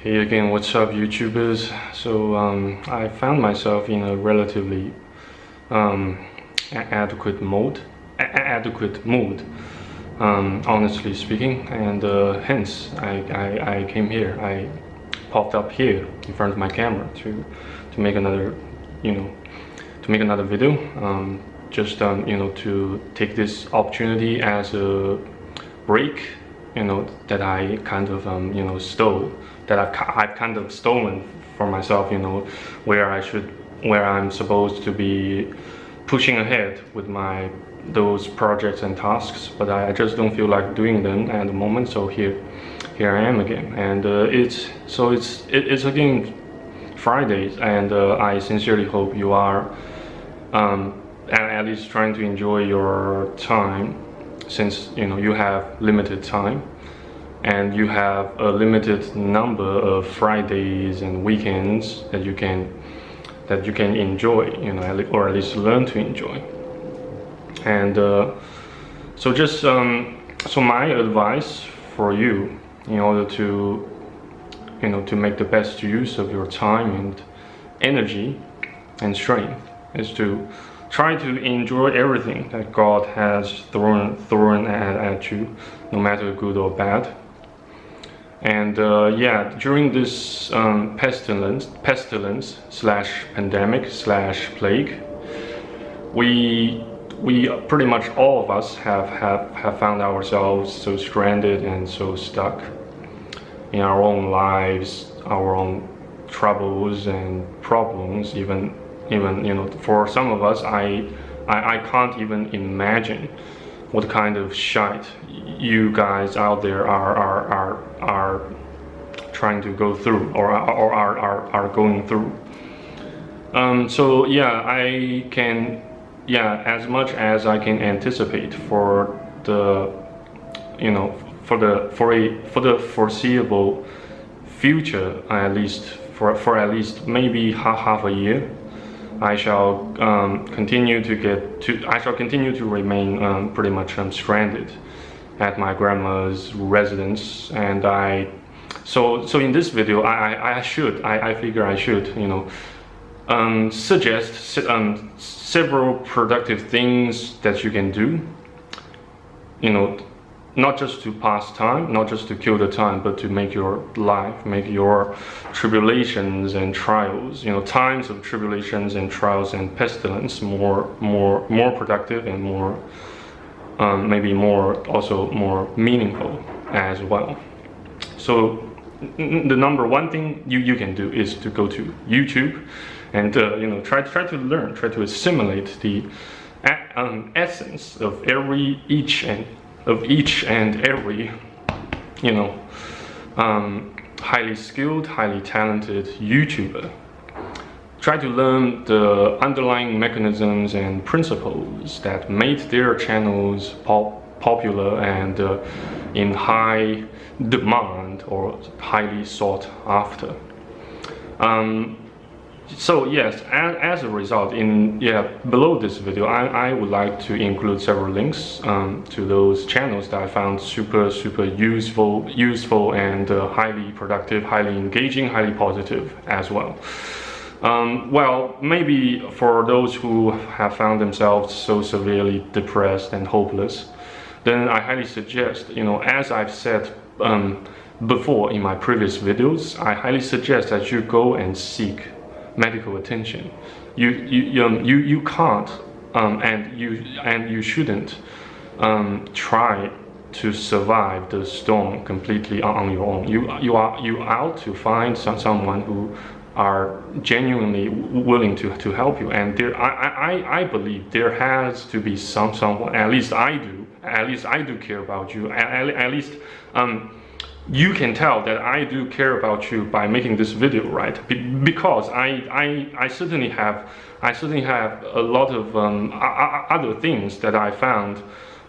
Hey again, what's up, YouTubers? So I found myself in a relatively adequate mode, honestly speaking, and hence I came here. I popped up here in front of my camera to make another, to make another video. Just to take this opportunity as a break, that I kind of stole, that I've kind of stolen for myself, where I'm supposed to be pushing ahead with those projects and tasks, but I just don't feel like doing them at the moment. So here I am again, and it's again Fridays, and I sincerely hope you are at least trying to enjoy your time, since you have limited time and you have a limited number of Fridays and weekends that you can enjoy, or at least learn to enjoy. And so my advice for you, in order to to make the best use of your time and energy and strength, is to try to enjoy everything that God has thrown at you, no matter good or bad. And yeah, during this pestilence slash pandemic slash plague, we pretty much all of us have found ourselves so stranded and so stuck in our own lives, our own troubles and problems. Even for some of us, I can't even imagine what kind of shite you guys out there are trying to go through, or are going through. So yeah, as much as I can anticipate for the for the foreseeable future, at least for at least maybe half a year, I shall continue to remain pretty much stranded at my grandma's residence. And so in this video, I figure I should suggest several productive things that you can do, not just to pass time, not just to kill the time, but to make your life, make your tribulations and trials, times of tribulations and trials and pestilence more productive, and more maybe also more meaningful as well. So the number one thing you can do is to go to YouTube and try to learn, try to assimilate the essence of each and every highly skilled, highly talented YouTuber. Try to learn the underlying mechanisms and principles that made their channels popular and in high demand, or highly sought after. So yes, as a result, below this video, I would like to include several links to those channels that I found super useful and highly productive, highly engaging, highly positive as well. Well, maybe for those who have found themselves so severely depressed and hopeless, then I highly suggest, as I've said before in my previous videos, I highly suggest that you go and seek medical attention. You can't and you shouldn't try to survive the storm completely on your own. You are out to find someone who are genuinely willing to help you, and I believe there has to be someone. At least I do care about you. At least you can tell that I do care about you by making this video, right? Because I certainly have a lot of other things that I found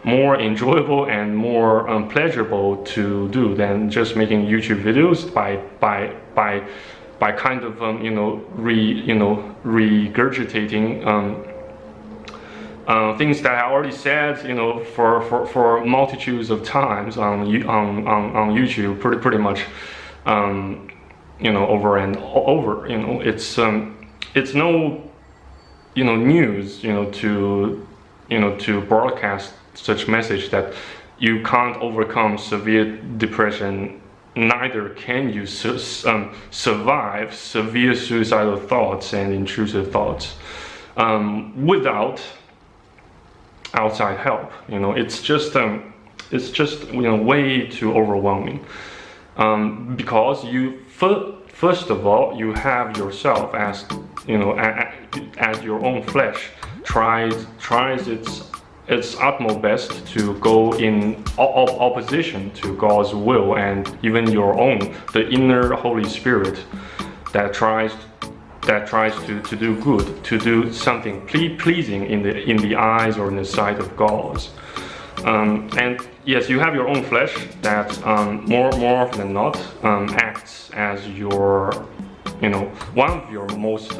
more enjoyable and more pleasurable to do than just making YouTube videos by kind of regurgitating things that I already said, for multitudes of times on YouTube, pretty much over and over. It's no news to broadcast such message that you can't overcome severe depression, neither can you survive severe suicidal thoughts and intrusive thoughts without outside help. It's just way too overwhelming, because you first of all, you have yourself as as your own flesh tries its utmost best to go in opposition to God's will, and even the inner Holy Spirit that tries to do good, to do something pleasing in the eyes or in the sight of God. And yes, you have your own flesh that more often than not acts as your one of your most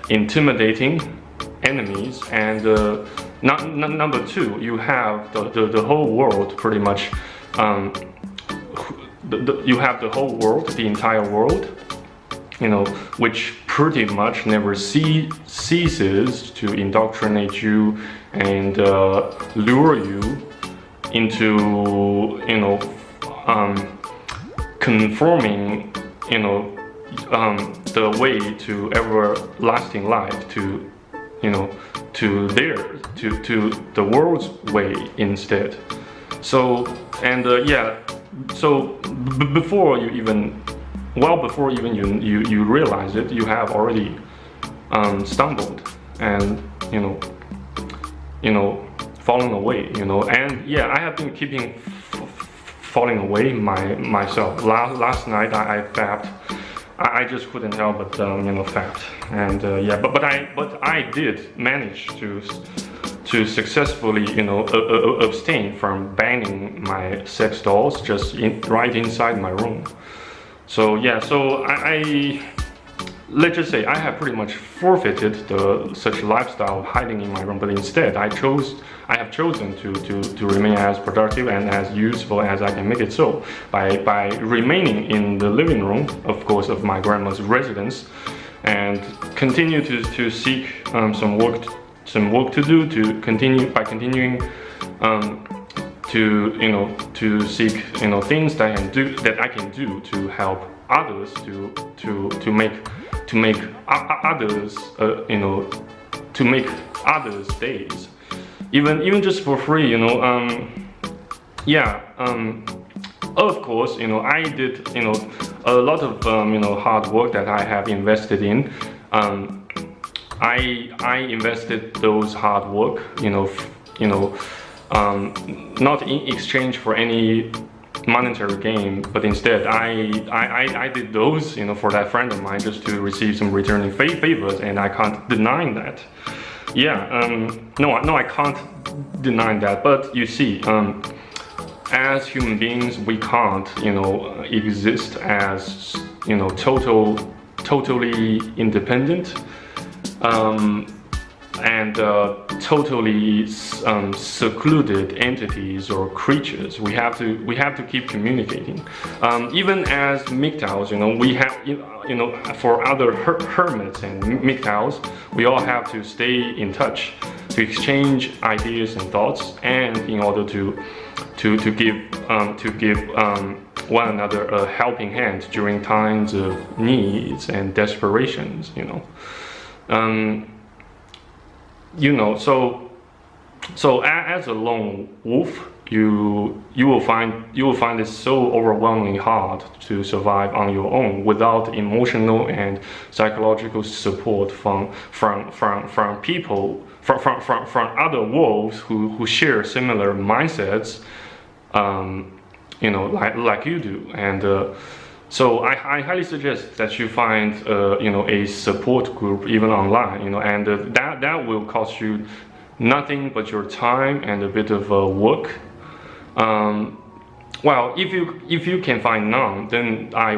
intimidating enemies. And number two, you have the whole world pretty much. You have the whole world, the entire world, which pretty much never ceases to indoctrinate you and lure you into conforming the way to everlasting life, to the world's way instead. So before you even you realize it, you have already stumbled and falling away. And yeah, I have been keeping falling away myself. Last night I fapped. I just couldn't help but fapped. And but I did manage to successfully abstain from banning my sex dolls just right inside my room. So yeah, so let's just say I have pretty much forfeited such lifestyle of hiding in my room, but instead I have chosen to remain as productive and as useful as I can make it so by remaining in the living room, of course, of my grandma's residence, and continue to seek some work to do, continuing to seek things that I can do to help others, to make others days, even just for free. Of course, I did a lot of hard work that I have invested in. I invested those hard work, not in exchange for any monetary gain, but instead I did those for that friend of mine, just to receive some returning favors, and I can't deny that. No, I can't deny that. But you see, as human beings, we can't exist as totally independent and totally secluded entities or creatures. We have to keep communicating. Even as MGTOWs, we have for other hermits and MGTOWs, we all have to stay in touch, to exchange ideas and thoughts, and in order to give one another a helping hand during times of needs and desperations. So as a lone wolf, you will find it so overwhelmingly hard to survive on your own without emotional and psychological support from people, from other wolves who share similar mindsets, like you do. And so I highly suggest that you find a support group, even online, and that will cost you nothing but your time and a bit of work. Well, if you can find none, then I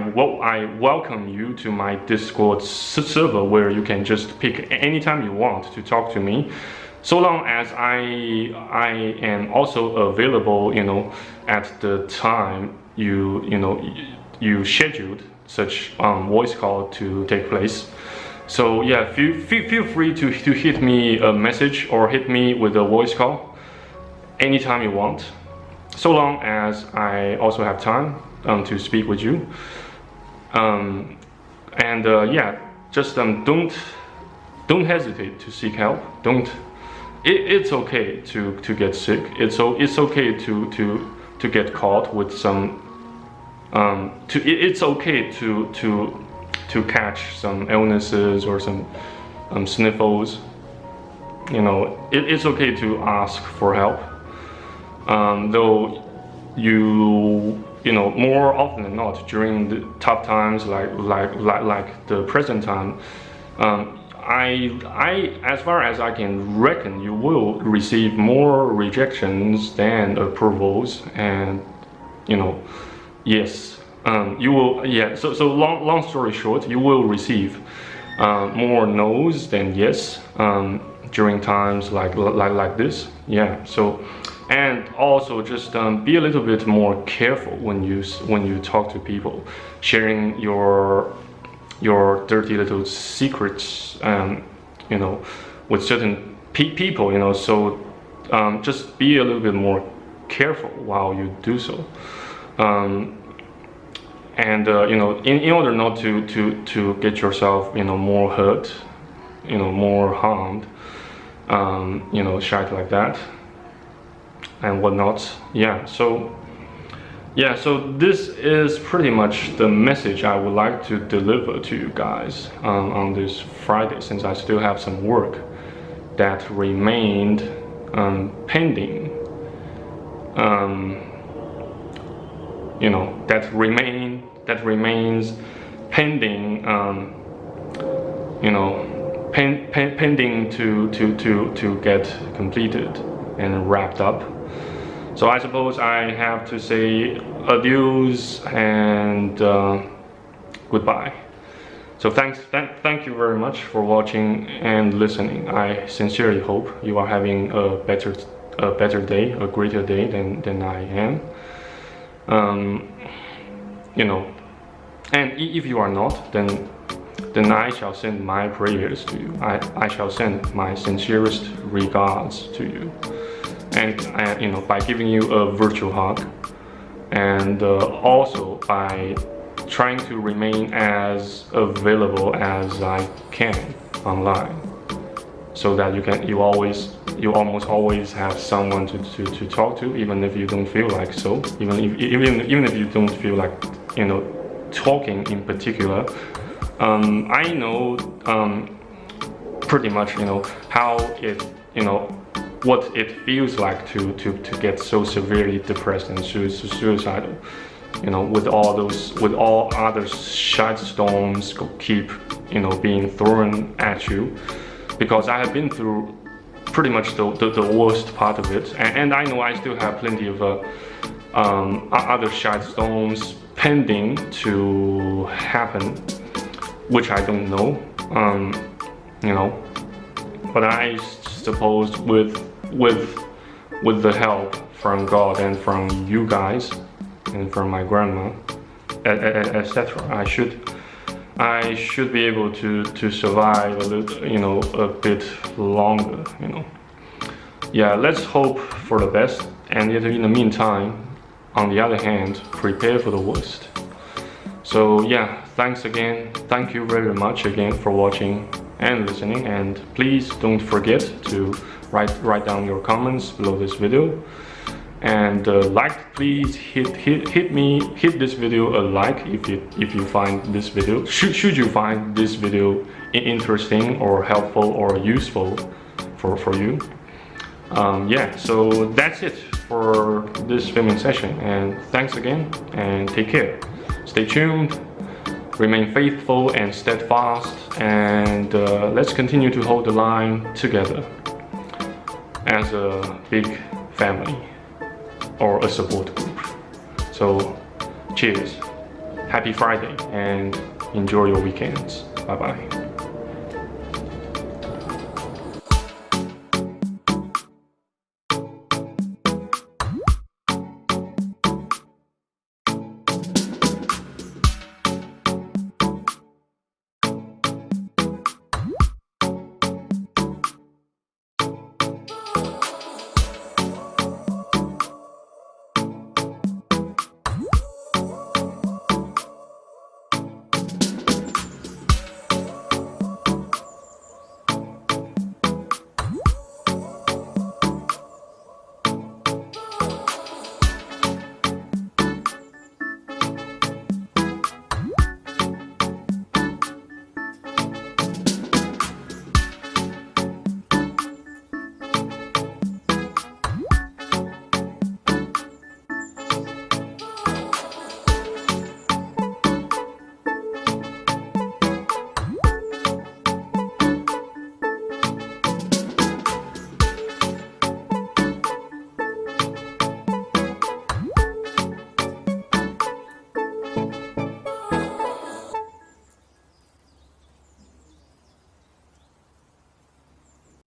welcome you to my Discord server, where you can just pick any time you want to talk to me, so long as I am also available, at the time you scheduled such voice call to take place. So yeah, feel free to hit me a message or hit me with a voice call anytime you want, so long as I also have time to speak with you. Yeah, just don't hesitate to seek help. It's okay to get sick. It's okay to get caught with some. It's okay to catch some illnesses or some sniffles. You know, it's okay to ask for help. Though you know, more often than not during the tough times like the present time, I as far as I can reckon, you will receive more rejections than approvals, and you know, yes, you will. Yeah. So long story short, you will receive more no's than yes during times like this. Yeah. So. And also just be a little bit more careful when you talk to people, sharing your dirty little secrets, you know, with certain people, you know. So just be a little bit more careful while you do so. You know, in order not to get yourself, you know, more hurt, you know, more harmed, you know, shit like that and whatnot. Yeah, so this is pretty much the message I would like to deliver to you guys on this Friday, since I still have some work that remained pending, you know, that remains pending, you know, pending to get completed and wrapped up. So I suppose I have to say adieus and goodbye. So thank you very much for watching and listening. I sincerely hope you are having a better day, a greater day than I am. You know, and if you are not, then I shall send my prayers to you. I shall send my sincerest regards to you. And you know, by giving you a virtual hug, and also by trying to remain as available as I can online, so that you almost always have someone to talk to, even if you don't feel like so, even if you don't feel like, you know, talking in particular. I know pretty much, you know, how it, you know, what it feels like to get so severely depressed and suicidal, you know, with all other shit storms keep, you know, being thrown at you, because I have been through pretty much the worst part of it, and I know I still have plenty of other shit storms pending to happen, which I don't know, you know, but I suppose with the help from God and from you guys and from my grandma, etc., I should be able to survive a little, you know, a bit longer, you know. Yeah, let's hope for the best, and yet in the meantime, on the other hand, prepare for the worst. So yeah, thanks again. Thank you very much again for watching and listening, and please don't forget to write down your comments below this video, and please hit this video a like if you find this video, should you find this video interesting or helpful or useful for you. Yeah, so that's it for this filming session, and thanks again, and take care. Stay tuned, remain faithful and steadfast, and let's continue to hold the line together as a big family or a support group. So cheers, happy Friday, and enjoy your weekends. Bye bye.